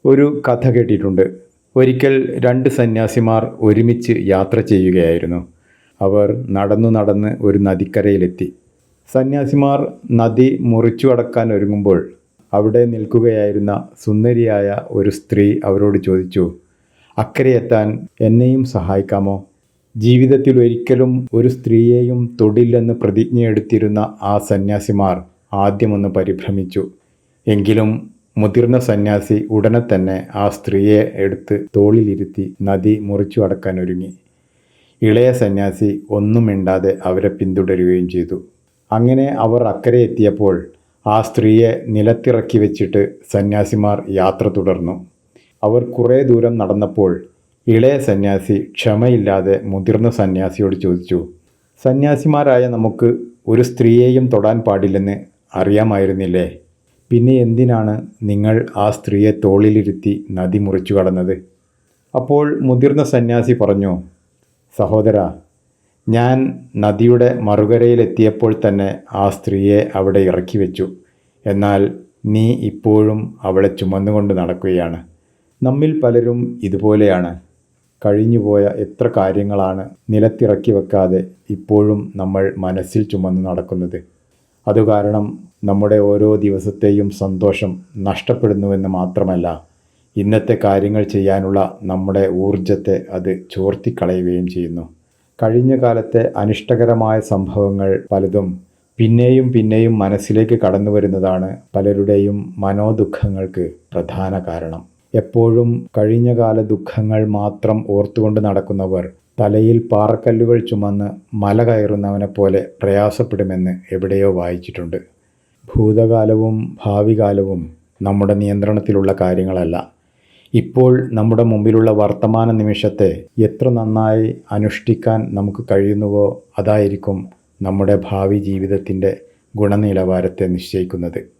ഒരു കഥ കേട്ടിട്ടുണ്ട്. ഒരിക്കൽ രണ്ട് സന്യാസിമാർ ഒരുമിച്ച് യാത്ര ചെയ്യുകയായിരുന്നു. അവർ നടന്നു നടന്ന് ഒരു നദിക്കരയിലെത്തി. സന്യാസിമാർ നദി മുറിച്ചു കടക്കാൻ ഒരുങ്ങുമ്പോൾ അവിടെ നിൽക്കുകയായിരുന്ന സുന്ദരിയായ ഒരു സ്ത്രീ അവരോട് ചോദിച്ചു, "അക്കരയെത്താൻ എന്നെയും സഹായിക്കാമോ?" ജീവിതത്തിൽ ഒരിക്കലും ഒരു സ്ത്രീയെയും തൊടില്ലെന്ന് പ്രതിജ്ഞയെടുത്തിരുന്ന ആ സന്യാസിമാർ ആദ്യമൊന്ന് പരിഭ്രമിച്ചു. എങ്കിലും മുതിർന്ന സന്യാസി ഉടനെ തന്നെ ആ സ്ത്രീയെ എടുത്ത് തോളിലിരുത്തി നദി മുറിച്ചു കടക്കാൻ ഒരുങ്ങി. ഇളയ സന്യാസി ഒന്നും മിണ്ടാതെ അവരെ പിന്തുടരുകയും ചെയ്തു. അങ്ങനെ അവർ അക്കരെ എത്തിയപ്പോൾ ആ സ്ത്രീയെ നിലത്തിറക്കി വെച്ചിട്ട് സന്യാസിമാർ യാത്ര തുടർന്നു. അവർ കുറേ ദൂരം നടന്നപ്പോൾ ഇളയ സന്യാസി ക്ഷമയില്ലാതെ മുതിർന്ന സന്യാസിയോട് ചോദിച്ചു, "സന്യാസിമാരായ നമുക്ക് ഒരു സ്ത്രീയെയും തൊടാൻ പാടില്ലെന്ന് അറിയാമായിരുന്നില്ലേ? പിന്നെ എന്തിനാണ് നിങ്ങൾ ആ സ്ത്രീയെ തോളിലിരുത്തി നദി മുറിച്ചു കടന്നത്?" അപ്പോൾ മുതിർന്ന സന്യാസി പറഞ്ഞു, "സഹോദരാ, ഞാൻ നദിയുടെ മറുകരയിലെത്തിയപ്പോൾ തന്നെ ആ സ്ത്രീയെ അവിടെ ഇറക്കി വെച്ചു. എന്നാൽ നീ ഇപ്പോഴും അവളെ ചുമന്നുകൊണ്ട് നടക്കുകയാണ്. നമ്മിൽ പലരും ഇതുപോലെയാണ്. കഴിഞ്ഞുപോയ എത്ര കാര്യങ്ങളാണ് നിലത്തിറക്കി വെക്കാതെ ഇപ്പോഴും നമ്മൾ മനസ്സിൽ ചുമന്ന് നടക്കുന്നത്. അതുകാരണം നമ്മുടെ ഓരോ ദിവസത്തെയും സന്തോഷം നഷ്ടപ്പെടുന്നുവെന്ന് മാത്രമല്ല, ഇന്നത്തെ കാര്യങ്ങൾ ചെയ്യാനുള്ള നമ്മുടെ ഊർജത്തെ അത് ചോർത്തിക്കളയുകയും ചെയ്യുന്നു." കഴിഞ്ഞ കാലത്തെ അനിഷ്ടകരമായ സംഭവങ്ങൾ പലതും പിന്നെയും പിന്നെയും മനസ്സിലേക്ക് കടന്നു വരുന്നതാണ് പലരുടെയും മനോദുഃഖങ്ങൾക്ക് പ്രധാന കാരണം. എപ്പോഴും കഴിഞ്ഞകാല ദുഃഖങ്ങൾ മാത്രം ഓർത്തുകൊണ്ട് നടക്കുന്നവർ തലയിൽ പാറക്കല്ലുകൾ ചുമന്ന് മല കയറുന്നവനെ പോലെ പ്രയാസപ്പെടുമെന്ന് എവിടെയോ വായിച്ചിട്ടുണ്ട്. ഭൂതകാലവും ഭാവി കാലവും നമ്മുടെ നിയന്ത്രണത്തിലുള്ള കാര്യങ്ങളല്ല. ഇപ്പോൾ നമ്മുടെ മുമ്പിലുള്ള വർത്തമാന നിമിഷത്തെ എത്ര നന്നായി അനുഷ്ഠിക്കാൻ നമുക്ക് കഴിയുന്നുവോ അതായിരിക്കും നമ്മുടെ ഭാവി ജീവിതത്തിൻ്റെ ഗുണനിലവാരത്തെ നിശ്ചയിക്കുന്നത്.